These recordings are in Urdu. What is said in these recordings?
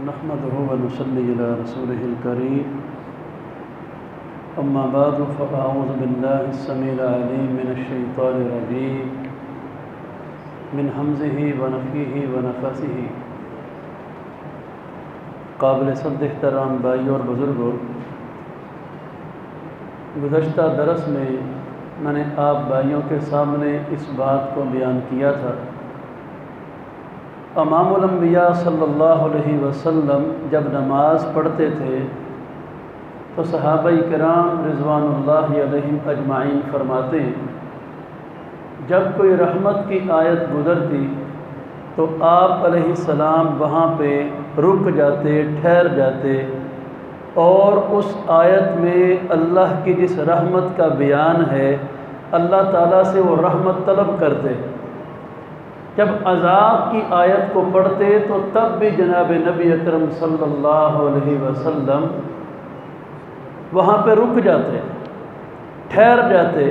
نحمده ونصلي على رسوله الكريم أما بعد فأعوذ بالله السميع العليم من الشيطان الرجيم من همزه ونفخه ونفثه قابل صد احترام بھائیوں اور بزرگوں، گزشتہ درس میں نے آپ بھائیوں کے سامنے اس بات کو بیان کیا تھا، امام الانبیاء صلی اللہ علیہ وسلم جب نماز پڑھتے تھے تو صحابہ کرام رضوان اللہ علیہم اجمعین فرماتے ہیں، جب کوئی رحمت کی آیت گزرتی تو آپ علیہ السلام وہاں پہ رک جاتے، ٹھہر جاتے اور اس آیت میں اللہ کی جس رحمت کا بیان ہے اللہ تعالیٰ سے وہ رحمت طلب کرتے۔ جب عذاب کی آیت کو پڑھتے تو تب بھی جناب نبی اکرم صلی اللہ علیہ وسلم وہاں پہ رک جاتے، ٹھہر جاتے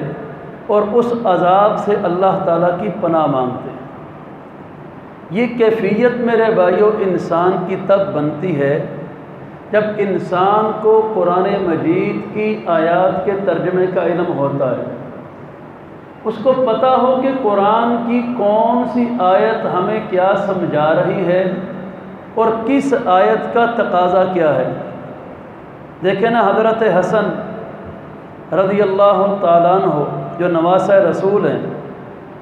اور اس عذاب سے اللہ تعالیٰ کی پناہ مانگتے۔ یہ کیفیت میرے بھائیوں انسان کی تب بنتی ہے جب انسان کو قرآن مجید کی آیات کے ترجمے کا علم ہوتا ہے، اس کو پتہ ہو کہ قرآن کی کون سی آیت ہمیں کیا سمجھا رہی ہے اور کس آیت کا تقاضا کیا ہے۔ دیکھیں نا، حضرت حسن رضی اللہ تعالیٰ عنہ جو نواسۂ رسول ہیں،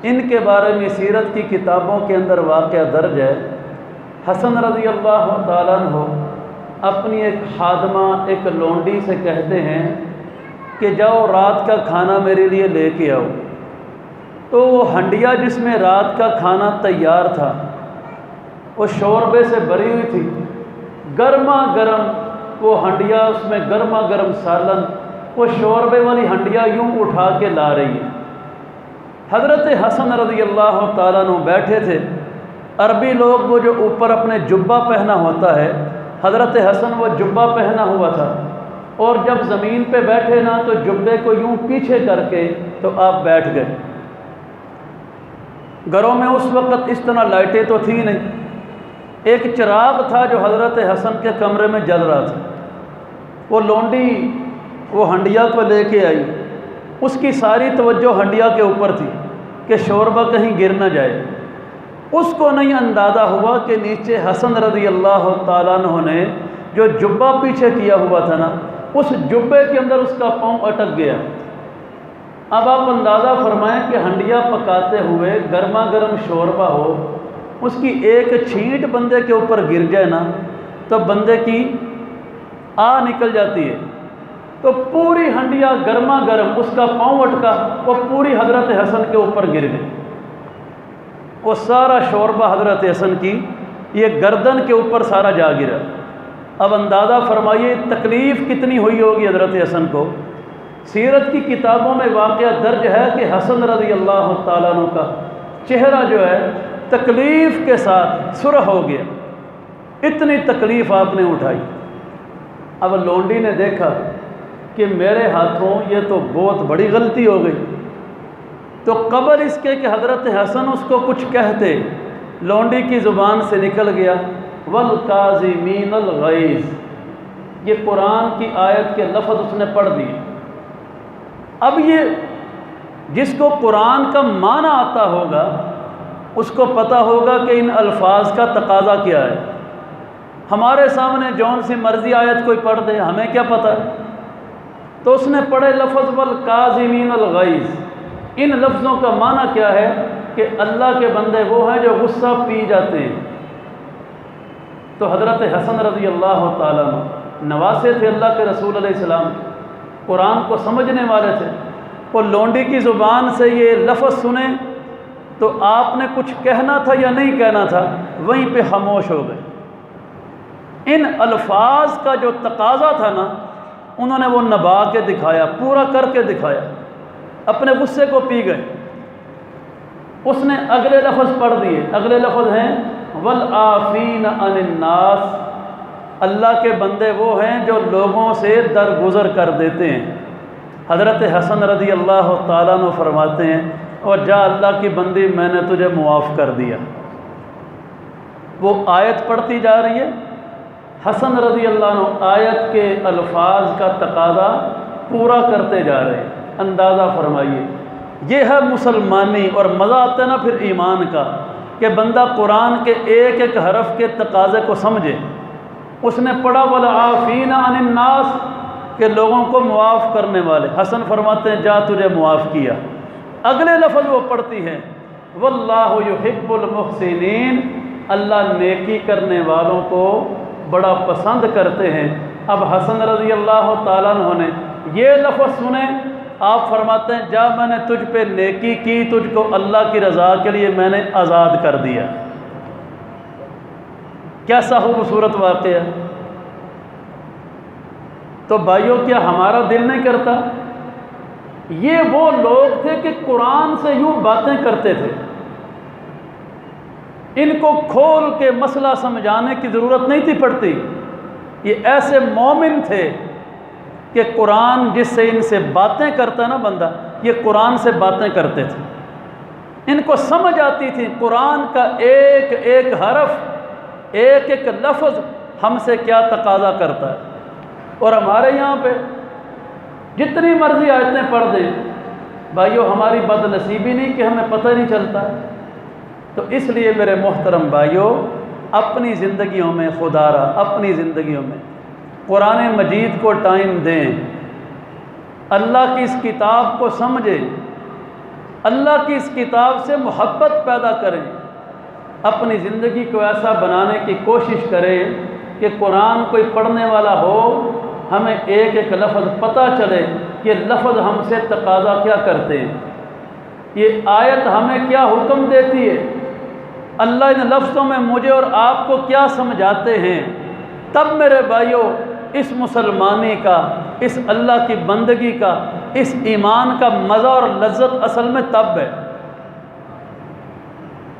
ان کے بارے میں سیرت کی کتابوں کے اندر واقعہ درج ہے۔ حسن رضی اللہ تعالیٰ عنہ اپنی ایک خادمہ، ایک لونڈی سے کہتے ہیں کہ جاؤ رات کا کھانا میرے لیے لے کے آؤ۔ تو وہ ہنڈیا جس میں رات کا کھانا تیار تھا وہ شوربے سے بھری ہوئی تھی، گرما گرم وہ ہنڈیا، اس میں گرما گرم سالن، وہ شوربے والی ہنڈیا یوں اٹھا کے لا رہی ہے۔ حضرت حسن رضی اللہ تعالیٰ عنہ بیٹھے تھے۔ عربی لوگ وہ جو اوپر اپنے جبہ پہنا ہوتا ہے، حضرت حسن وہ جبہ پہنا ہوا تھا اور جب زمین پہ بیٹھے نا تو جبے کو یوں پیچھے کر کے تو آپ بیٹھ گئے۔ گھروں میں اس وقت اس طرح لائٹیں تو تھی نہیں، ایک چراغ تھا جو حضرت حسن کے کمرے میں جل رہا تھا۔ وہ لونڈی وہ ہنڈیا کو لے کے آئی، اس کی ساری توجہ ہنڈیا کے اوپر تھی کہ شوربہ کہیں گر نہ جائے۔ اس کو نہیں اندازہ ہوا کہ نیچے حسن رضی اللہ تعالیٰ عنہ نے جو جبہ پیچھے کیا ہوا تھا نا، اس جبے کے اندر اس کا پاؤں اٹک گیا۔ اب آپ اندازہ فرمائیں کہ ہنڈیا پکاتے ہوئے گرما گرم شوربہ ہو، اس کی ایک چھینٹ بندے کے اوپر گر جائے نا تو بندے کی نکل جاتی ہے۔ تو پوری ہنڈیا گرما گرم، اس کا پاؤں اٹکا، وہ پوری حضرت حسن کے اوپر گر گئی۔ وہ سارا شوربہ حضرت حسن کی یہ گردن کے اوپر سارا جا گرا۔ اب اندازہ فرمائیے تکلیف کتنی ہوئی ہوگی حضرت حسن کو۔ سیرت کی کتابوں میں واقعہ درج ہے کہ حسن رضی اللہ تعالیٰ عنہ کا چہرہ جو ہے تکلیف کے ساتھ سرخ ہو گیا، اتنی تکلیف آپ نے اٹھائی۔ اب لونڈی نے دیکھا کہ میرے ہاتھوں یہ تو بہت بڑی غلطی ہو گئی، تو قبل اس کے کہ حضرت حسن اس کو کچھ کہتے، لونڈی کی زبان سے نکل گیا وَالْقَاظِمِينَ الْغَيْظَ، یہ قرآن کی آیت کے لفظ اس نے پڑھ دیے۔ اب یہ جس کو قرآن کا معنی آتا ہوگا اس کو پتہ ہوگا کہ ان الفاظ کا تقاضا کیا ہے۔ ہمارے سامنے جون سی مرضی آیت کوئی پڑھ دے، ہمیں کیا پتہ ہے؟ تو اس نے پڑھے لفظ وَالْقَاظِمِينَ الْغَيْظَ، ان لفظوں کا معنی کیا ہے کہ اللہ کے بندے وہ ہیں جو غصہ پی جاتے ہیں۔ تو حضرت حسن رضی اللہ تعالیٰ عنہ نواسے تھے اللہ کے رسول علیہ السلام، قرآن کو سمجھنے والے تھے، اور لونڈی کی زبان سے یہ لفظ سنے تو آپ نے کچھ کہنا تھا یا نہیں کہنا تھا، وہیں پہ خاموش ہو گئے۔ ان الفاظ کا جو تقاضا تھا نا، انہوں نے وہ نبھا کے دکھایا، پورا کر کے دکھایا، اپنے غصے کو پی گئے۔ اس نے اگلے لفظ پڑھ دیے، اگلے لفظ ہیں وَالْعَافِينَ عَنِ النَّاسِ، اللہ کے بندے وہ ہیں جو لوگوں سے درگزر کر دیتے ہیں۔ حضرت حسن رضی اللہ تعالیٰ عنہ فرماتے ہیں اور جا اللہ کی بندی میں نے تجھے معاف کر دیا۔ وہ آیت پڑھتی جا رہی ہے، حسن رضی اللہ عنہ آیت کے الفاظ کا تقاضا پورا کرتے جا رہے ہیں۔ اندازہ فرمائیے، یہ ہے مسلمانی، اور مزہ آتا ہے نا پھر ایمان کا، کہ بندہ قرآن کے ایک ایک حرف کے تقاضے کو سمجھے۔ اس نے پڑھا والعافین عن الناس، کہ لوگوں کو معاف کرنے والے۔ حسن فرماتے ہیں جا تجھے معاف کیا۔ اگلے لفظ وہ پڑھتی ہے واللہ یحب المحسنین، اللہ نیکی کرنے والوں کو بڑا پسند کرتے ہیں۔ اب حسن رضی اللہ تعالیٰ عنہ نے یہ لفظ سنے، آپ فرماتے ہیں جا میں نے تجھ پہ نیکی کی، تجھ کو اللہ کی رضا کے لیے میں نے آزاد کر دیا۔ کیسا خوبصورت واقعہ۔ تو بھائیوں، کیا ہمارا دل نہیں کرتا؟ یہ وہ لوگ تھے کہ قرآن سے یوں باتیں کرتے تھے، ان کو کھول کے مسئلہ سمجھانے کی ضرورت نہیں تھی پڑتی۔ یہ ایسے مومن تھے کہ قرآن جس سے ان سے باتیں کرتا نا بندہ، یہ قرآن سے باتیں کرتے تھے، ان کو سمجھ آتی تھی قرآن کا ایک ایک حرف، ایک ایک لفظ ہم سے کیا تقاضا کرتا ہے۔ اور ہمارے یہاں پہ جتنی مرضی آیتیں پڑھ دیں بھائیو، ہماری بد نصیبی نہیں کہ ہمیں پتہ نہیں چلتا۔ تو اس لیے میرے محترم بھائیو، اپنی زندگیوں میں خدا را اپنی زندگیوں میں قرآن مجید کو ٹائم دیں، اللہ کی اس کتاب کو سمجھیں، اللہ کی اس کتاب سے محبت پیدا کریں، اپنی زندگی کو ایسا بنانے کی کوشش کریں کہ قرآن کوئی پڑھنے والا ہو، ہمیں ایک ایک لفظ پتہ چلے کہ لفظ ہم سے تقاضا کیا کرتے ہیں، یہ آیت ہمیں کیا حکم دیتی ہے، اللہ ان لفظوں میں مجھے اور آپ کو کیا سمجھاتے ہیں۔ تب میرے بھائیوں، اس مسلمانی کا، اس اللہ کی بندگی کا، اس ایمان کا مزہ اور لذت اصل میں تب ہے۔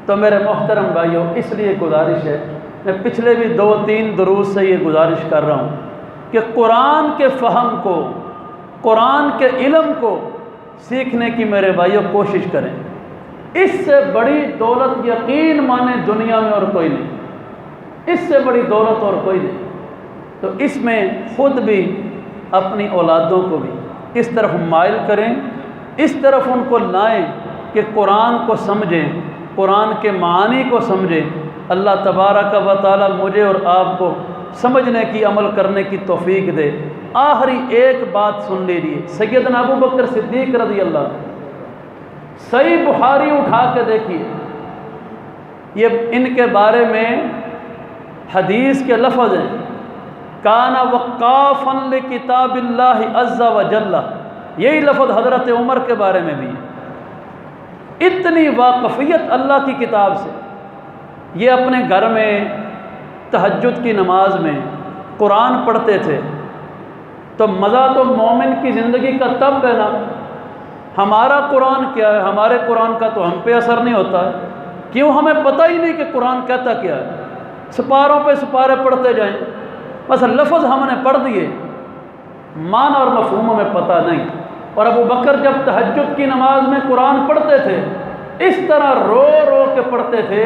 تو میرے محترم بھائیوں، اس لیے گزارش ہے، میں پچھلے بھی 2-3 دروس سے یہ گزارش کر رہا ہوں کہ قرآن کے فہم کو، قرآن کے علم کو سیکھنے کی میرے بھائیوں کوشش کریں۔ اس سے بڑی دولت یقین مانے دنیا میں اور کوئی نہیں، اس سے بڑی دولت اور کوئی نہیں۔ تو اس میں خود بھی اپنی اولادوں کو بھی اس طرف مائل کریں، اس طرف ان کو لائیں کہ قرآن کو سمجھیں، قرآن کے معانی کو سمجھیں۔ اللہ تبارک و تعالی مجھے اور آپ کو سمجھنے کی، عمل کرنے کی توفیق دے۔ آخری ایک بات سن لیجیے، سیدنا ابو بکر صدیق رضی اللہ عنہ، صحیح بخاری اٹھا کے دیکھیے، یہ ان کے بارے میں حدیث کے لفظ ہیں، کان وقافا لکتاب اللہ عز وجل، یہی لفظ حضرت عمر کے بارے میں بھی ہے۔ اتنی واقفیت اللہ کی کتاب سے، یہ اپنے گھر میں تہجد کی نماز میں قرآن پڑھتے تھے۔ تو مزہ تو مومن کی زندگی کا تب ہے نا۔ ہمارا قرآن کیا ہے؟ ہمارے قرآن کا تو ہم پہ اثر نہیں ہوتا ہے، کیوں؟ ہمیں پتہ ہی نہیں کہ قرآن کہتا کیا ہے، سپاروں پہ سپارے پڑھتے جائیں، بس لفظ ہم نے پڑھ دیے، معنی اور مفہوم میں پتہ نہیں۔ اور ابو بکر جب تہجد کی نماز میں قرآن پڑھتے تھے، اس طرح رو رو کے پڑھتے تھے،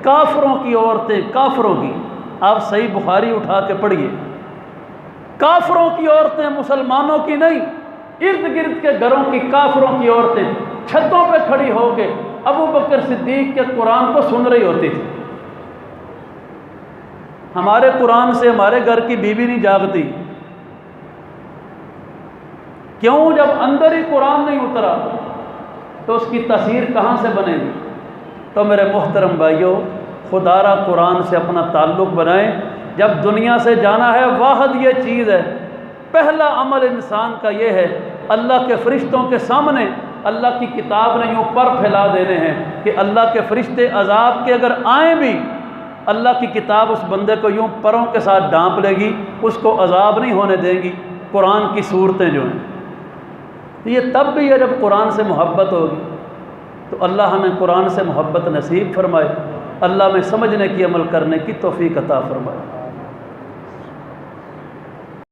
کافروں کی عورتیں، کافروں کی، آپ صحیح بخاری اٹھا کے پڑھیے، کافروں کی عورتیں، مسلمانوں کی نہیں، ارد گرد کے گھروں کی کافروں کی عورتیں چھتوں پہ کھڑی ہو کے ابو بکر صدیق کے قرآن کو سن رہی ہوتی تھی۔ ہمارے قرآن سے ہمارے گھر کی بیوی نہیں جاگتی، کیوں؟ جب اندر ہی قرآن نہیں اترا تو اس کی تاثیر کہاں سے بنے گی؟ تو میرے محترم بھائیوں، خدا را قرآن سے اپنا تعلق بنائیں۔ جب دنیا سے جانا ہے، واحد یہ چیز ہے، پہلا عمل انسان کا یہ ہے، اللہ کے فرشتوں کے سامنے اللہ کی کتاب نے یوں پر پھیلا دینے ہیں کہ اللہ کے فرشتے عذاب کے اگر آئیں بھی، اللہ کی کتاب اس بندے کو یوں پروں کے ساتھ ڈانپ لے گی، اس کو عذاب نہیں ہونے دے گی۔ قرآن کی صورتیں جو ہیں، یہ تب بھی ہے جب قرآن سے محبت ہوگی۔ تو اللہ ہمیں قرآن سے محبت نصیب فرمائے، اللہ میں سمجھنے کی، عمل کرنے کی توفیق عطا فرمائے۔